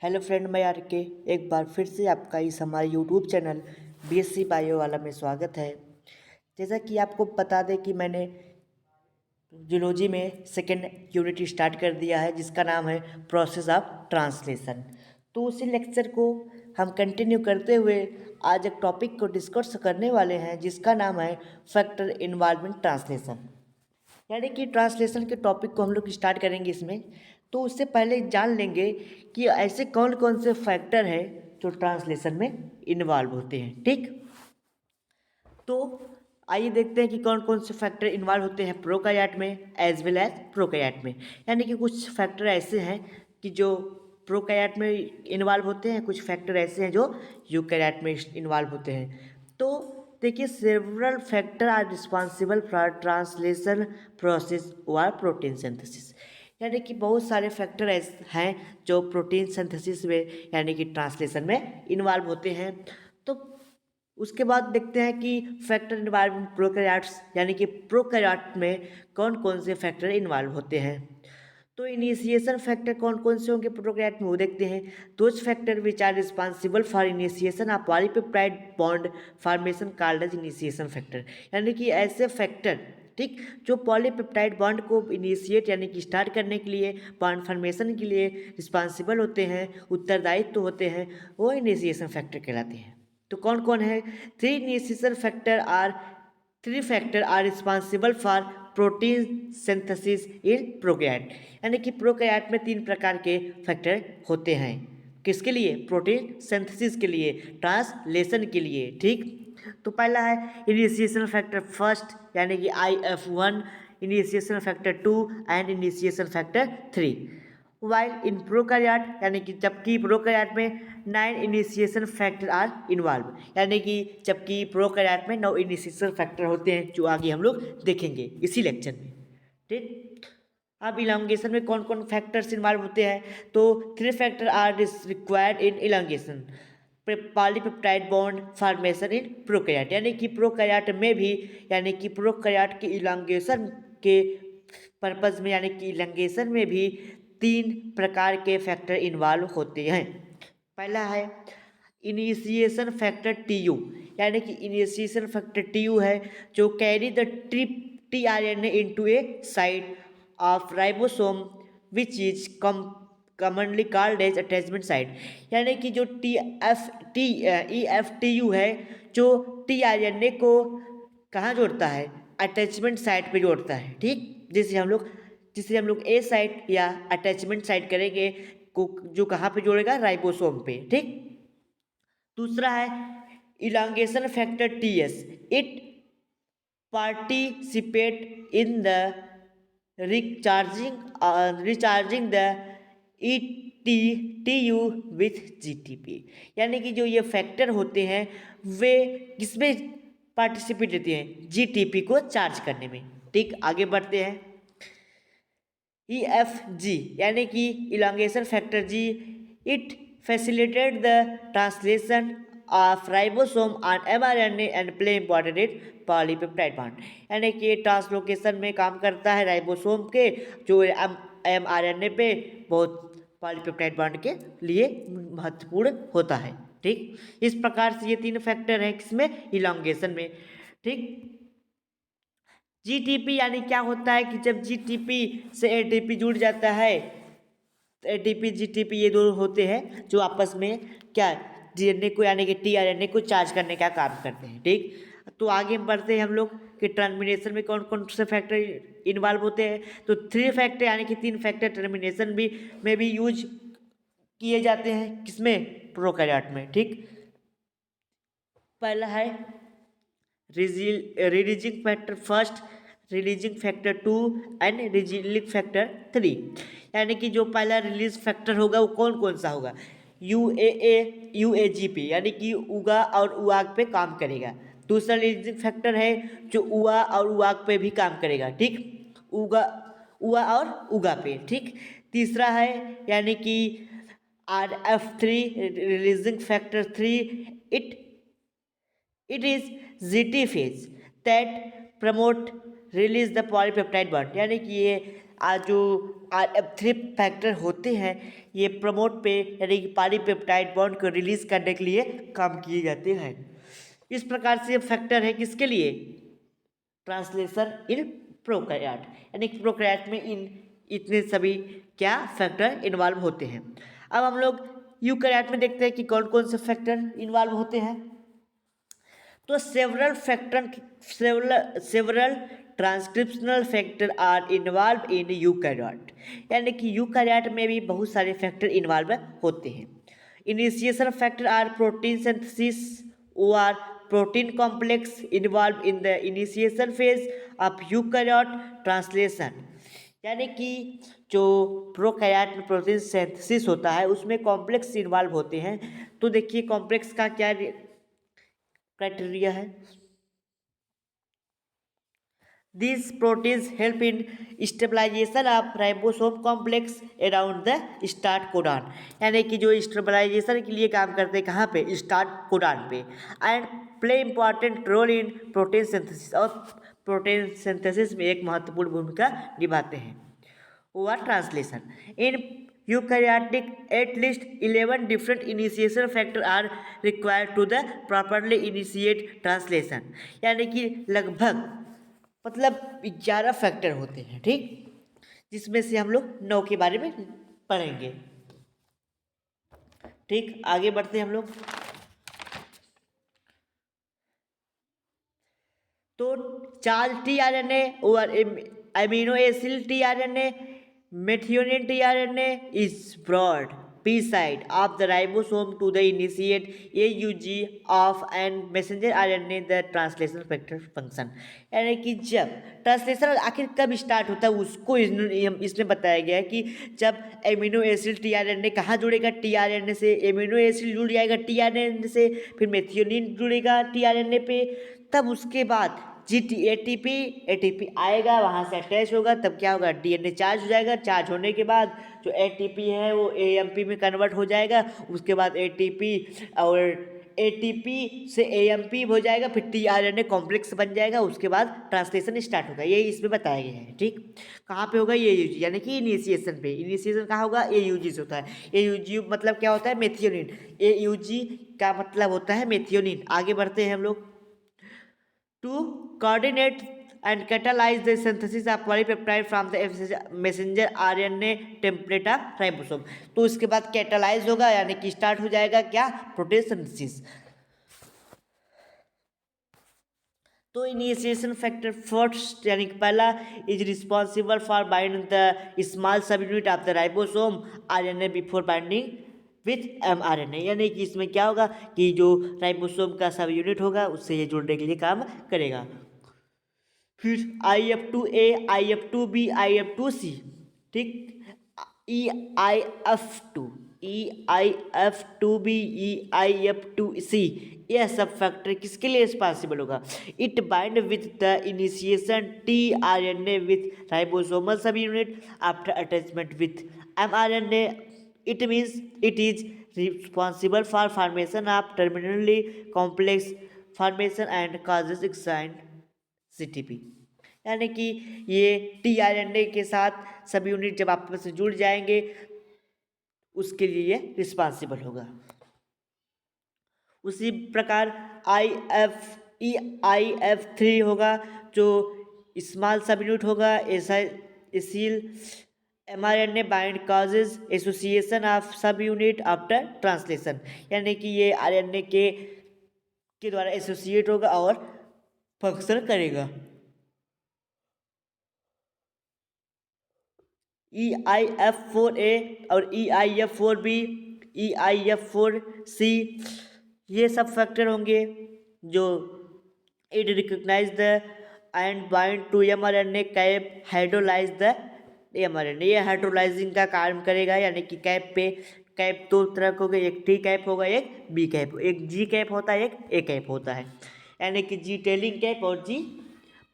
Hello friend, मैं are के एक बार फिर से आपका इस हमारे यूट्यूब चैनल बीएससी बायो वाला में स्वागत है। जैसा कि आपको बता दें कि मैंने जूलॉजी में सेकेंड यूनिट स्टार्ट कर दिया है जिसका नाम है प्रोसेस ऑफ ट्रांसलेशन। तो उसी लेक्चर को हम कंटिन्यू करते हुए आज एक टॉपिक को डिस्कस करने वाले हैं जिसका नाम है फैक्टर इन्वॉल्विंग ट्रांसलेशन। यानी कि ट्रांसलेशन के टॉपिक को हम लोग स्टार्ट करेंगे इसमें। तो उससे पहले जान लेंगे कि ऐसे कौन कौन से फैक्टर हैं जो ट्रांसलेशन में इन्वॉल्व होते हैं। ठीक, तो आइए देखते हैं कि कौन कौन से फैक्टर इन्वॉल्व होते हैं प्रोकार्योट में एज वेल एज प्रोकार्योट में। यानी कि कुछ फैक्टर ऐसे हैं कि जो प्रोकार्योट में इन्वॉल्व होते हैं, कुछ फैक्टर ऐसे हैं जो यूकार्योट में इन्वॉल्व होते हैं। तो देखिए, several factor are responsible for translation process और प्रोटीन सिंथेसिस। यानी कि बहुत सारे फैक्टर ऐसे हैं जो प्रोटीन सिंथेसिस में यानी कि ट्रांसलेशन में इन्वॉल्व होते हैं। तो उसके बाद देखते हैं कि फैक्टर इन्वॉल्व इन प्रोकैरियोट्स, यानी कि प्रोकैरियोट में कौन कौन से फैक्टर इन्वॉल्व होते हैं। तो इनिशिएशन फैक्टर कौन कौन से होंगे प्रोकैरियोट में, वो देखते हैं। Those factor which are responsible for initiation of polypeptide bond formation called as initiation factor. यानी कि ऐसे फैक्टर, ठीक, जो पॉलीपेप्टाइड बॉन्ड को इनिशिएट यानी कि स्टार्ट करने के लिए, बॉन्ड फॉर्मेशन के लिए रिस्पॉन्सिबल होते हैं, उत्तरदायित्व होते हैं, वो इनिशिएशन फैक्टर कहलाते हैं। तो कौन कौन है? Three factor are responsible for protein synthesis in prokaryote. यानी कि प्रोकैरियोट में तीन प्रकार के फैक्टर होते हैं। किसके लिए? प्रोटीन सिंथेसिस के लिए, ट्रांसलेशन के लिए। ठीक, तो पहला है इनिशिएशन फैक्टर फर्स्ट, यानी कि IF1, initiation factor 2 and initiation factor 3। While in prokaryote, यानी कि जबकि प्रोकैरियोट में 9 इनिशिएशन फैक्टर आर इन्वॉल्व, यानी कि जबकि प्रोकैरियोट में 9 इनिशिएशन फैक्टर होते हैं जो आगे हम लोग देखेंगे इसी लेक्चर में। ठीक, अब इलांगेशन में कौन कौन फैक्टर्स इन्वॉल्व होते हैं? तो 3 factor are required in elongation, polypeptide bond formation in prokaryote. यानी कि प्रोकैरियोट में भी, यानी कि प्रोकैरियोट के इलांगेशन के पर्पज में, यानी कि इलांगेशन में भी 3 प्रकार के फैक्टर इन्वॉल्व होते हैं। पहला है इनिशिएशन फैक्टर TU, यानी कि इनिशिएशन फैक्टर TU है जो carry the trip tRNA into a site of ribosome which is commonly called as attachment site. यानी कि जो EFTU है जो tRNA को कहाँ जोड़ता है? अटैचमेंट साइट पे जोड़ता है। ठीक, जिसे हम लोग ए साइट या अटैचमेंट साइट करेंगे को, जो कहाँ पे जोड़ेगा? राइबोसोम पे। ठीक, दूसरा है elongation factor TS, it participate in the recharging the TU with GTP। यानी कि जो ये फैक्टर होते हैं वे किसमें पार्टिसिपेट देते हैं? GTP को चार्ज करने में। ठीक, आगे बढ़ते हैं। EFG, यानी कि elongation factor G, it facilitate the translation of ribosome on mRNA and play important in polypeptide bond. यानी कि ट्रांसलोकेशन में काम करता है राइबोसोम के, जो mRNA पे बहुत पॉलीपेप्टाइड बॉन्ड के लिए महत्वपूर्ण होता है। ठीक, इस प्रकार से ये 3 फैक्टर हैं किसमें? इलांगेशन में। ठीक, GTP यानी क्या होता है कि जब GTP से ATP जुड़ जाता है, तो ATP GTP ये दो होते हैं जो आपस में क्या, DNA को यानी कि tRNA को चार्ज करने का काम करते हैं। ठीक, तो आगे बढ़ते हैं हम लोग कि टर्मिनेशन में कौन कौन से फैक्टर इन्वॉल्व होते हैं। तो 3 फैक्टर यानी कि 3 फैक्टर टर्मिनेशन में भी यूज किए जाते हैं किसमें? प्रोकैरियोट में। ठीक, पहला है releasing factor first, releasing factor 2 and releasing factor 3। यानी कि जो पहला रिलीज फैक्टर होगा वो कौन कौन सा होगा? UAA UAGP, यानी कि उगा और उआग पे काम करेगा। दूसरा रिलीजिंग फैक्टर है जो उआ और उआग पे भी काम करेगा। ठीक, उआ और उगा पे। ठीक, तीसरा है यानी कि RF3 releasing factor 3, it is GT phase that promote release the polypeptide bond। यानी कि ये आज जो RF3 फैक्टर होते हैं ये प्रमोट पे यानी कि पॉलीपेप्टाइड बॉन्ड को रिलीज करने के लिए काम किए जाते हैं। इस प्रकार से फैक्टर है किसके लिए? ट्रांसलेशन इन प्रोकैरियोट, यानी कि प्रोकैरियोट में इन इतने सभी क्या फैक्टर इन्वॉल्व होते हैं। अब हम लोग यूकैरियोट में देखते हैं कि कौन कौन से फैक्टर इन्वॉल्व होते हैं। तो several transcriptional factor are involve in eukaryote, यानी कि यूकैरियोट में भी बहुत सारे फैक्टर इन्वॉल्व होते हैं। Initiation factor are protein synthesis और protein complex involve in the initiation phase of eukaryote translation, यानी कि जो प्रोकैरियोट में प्रोटीन सिंथेसिस होता है उसमें कॉम्प्लेक्स इन्वॉल्व होते हैं। तो देखिए कॉम्प्लेक्स का क्या क्राइटेरिया है। These proteins help in stabilization of ribosome complex around the start codon, यानी कि जो स्टेबलाइजेशन के लिए काम करते हैं कहाँ पे? स्टार्ट कोडान पे। And play important role in protein synthesis, और प्रोटीन सिंथेसिस में एक महत्वपूर्ण भूमिका निभाते हैं। और translation in eukaryotic at least 11 different initiation factors are required to the properly initiate translation, यानी कि लगभग मतलब 11 फैक्टर होते हैं, ठीक, जिसमें से हम लोग 9 के बारे में पढ़ेंगे। ठीक, आगे बढ़ते हैं हम लोग। तो चार्ज टीआरएनए और amino acid tRNA methionine tRNA is broad p side of the ribosome to the initiate AUG of and messenger RNA the translation factor function, यानी कि जब ट्रांसलेशन आखिर कब स्टार्ट होता है उसको इसमें बताया गया है कि जब एमिनो एसिड टीआरएनए कहाँ जुड़ेगा? टीआरएनए से। एमिनो एसिड जुड़ जाएगा टीआरएनए से, फिर मेथियोनिन जुड़ेगा टीआरएनए पे, तब उसके बाद एटीपी आएगा, वहाँ से अटैच होगा, तब क्या होगा? डीएनए चार्ज हो जाएगा। चार्ज होने के बाद जो एटीपी है वो एएमपी में कन्वर्ट हो जाएगा। उसके बाद एटीपी और एटीपी से एएमपी हो जाएगा, फिर टीआरएनए कॉम्प्लेक्स बन जाएगा। उसके बाद ट्रांसलेशन स्टार्ट होगा। ये इसमें बताया गया है। ठीक, कहाँ पे होगा? ये एयूजी, यानी कि इनिशिएशन पे। इनिशिएशन कहाँ होगा? एयूजी से होता है। एयूजी मतलब क्या होता है? मेथियोनिन। एयूजी का मतलब होता है मेथियोनिन। आगे बढ़ते हैं हम लोग। To coordinate and catalyze the synthesis of polypeptide from the messenger RNA template of ribosome, तो इसके बाद कैटालाइज होगा, यानी कि स्टार्ट हो जाएगा क्या? Protein synthesis. तो इनिशिएशन फैक्टर फर्स्ट, यानी कि पहला, is responsible for binding the small सब unit of the ribosome RNA before binding with mRNA, यानी कि इसमें क्या होगा कि जो राइबोसोम का सब यूनिट होगा उससे ये जुड़ने के लिए काम करेगा। फिर IF2A, IF2B, IF2C, ठीक, EIF2, EIF2B, EIF2C, यह सब फैक्टर किसके लिए रिस्पॉन्सिबल होगा? It bind with the initiation tRNA with ribosomal सब unit after attachment with mRNA. It means it is responsible for formation of terminally complex formation and causes excited CTP, यानी कि ये tRNA के साथ सभी यूनिट जब आपस में जुड़ जाएंगे उसके लिए रिस्पॉन्सिबल होगा। उसी प्रकार IF3 होगा जो स्मॉल सब यूनिट होगा। Acyl mRNA bind causes association of सब यूनिट आफ्टर ट्रांसलेशन, यानी कि ये आरएनए के द्वारा एसोसिएट होगा और फंक्शन करेगा। EIF4A और EIF4B, EIF4C, ये सब फैक्टर होंगे जो it recognise the end bind to mRNA cap hydrolyse the mRNA, ये हाइड्रोलाइजिंग का काम करेगा, यानी कि कैप दो तरह के हो गए, एक टी कैप होगा, एक बी कैप, एक जी कैप होता है, एक ए कैप होता है, यानी कि जी टेलिंग कैप और G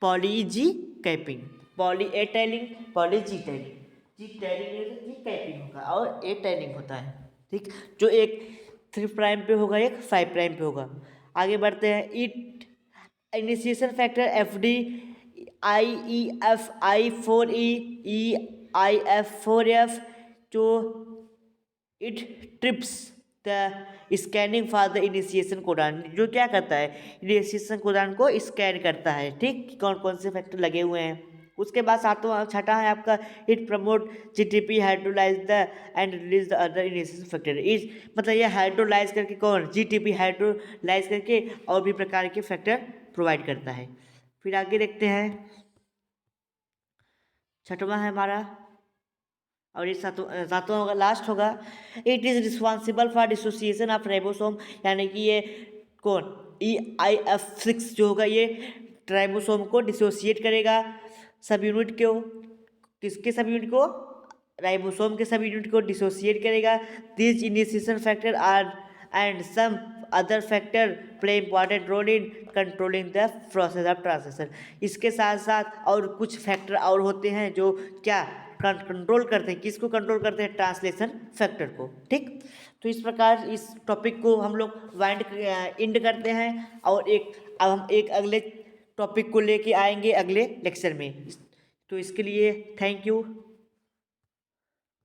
poly G capping, poly A tailing, poly G tailing. G tailing G capping होगा और ए टेलिंग होता है, ठीक, जो एक 3 प्राइम पे होगा, एक 5 प्राइम पे होगा। आगे बढ़ते हैं। It initiation factor FD IEF I4E EIF4F जो it trips the scanning for the initiation codon, जो क्या करता है इनिशिएशन कोडान को स्कैन करता है, ठीक, कौन कौन से फैक्टर लगे हुए हैं। उसके बाद सातवां छठा है आपका it promote GTP hydrolyse the end release the other initiation factor. इस मतलब ये हाइड्रोलाइज करके कौन GTP हाइड्रोलाइज करके और भी प्रकार के फैक्टर प्रोवाइड करता है। फिर आगे देखते हैं, छठवां है हमारा और ये सातवां होगा, लास्ट होगा, it is responsible for dissociation of ribosome, यानी कि ये कौन EIF6 जो होगा ये राइबोसोम को डिसोसिएट करेगा, सब यूनिट को, किसके सब यूनिट को, राइबोसोम के सब यूनिट को डिसोसिएट करेगा। This initiation factor are and some other factor play important role in controlling the process of translation. इसके साथ साथ और कुछ फैक्टर और होते हैं जो क्या कंट्रोल करते हैं, किसको कंट्रोल करते हैं, ट्रांसलेशन फैक्टर को, ठीक। तो इस प्रकार इस टॉपिक को हम लोग वाइंड एंड करते हैं और अब हम एक अगले टॉपिक को लेके आएंगे अगले लेक्चर में। तो इसके लिए थैंक यू।